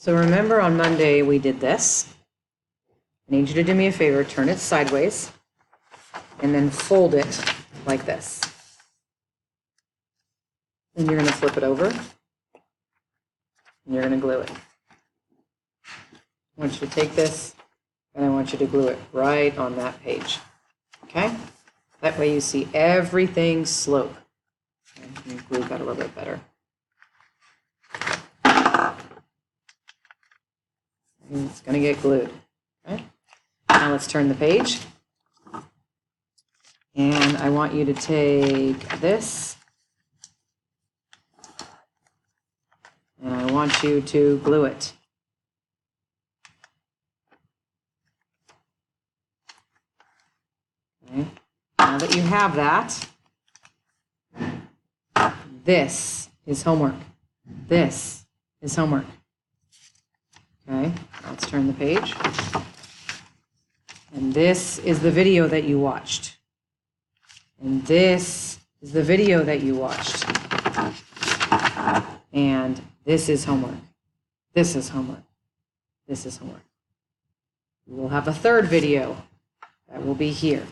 So remember on Monday we did this. I need you to do me a favor, turn it sideways, and then fold it like this. Then you're going to flip it over, and you're going to glue it. I want you to take this, and I want you to glue it right on that page. Okay? That way you see everything slope. And you glue that a little bit better. And it's going to get glued. Okay? Now let's turn the page. And I want you to take this. And I want you to glue it. Okay. Now that you have that, this is homework. This is homework. Okay, let's turn the page. And this is the video that you watched. And this is the video that you watched. And this is homework. This is homework. This is homework. We will have a third video that will be here.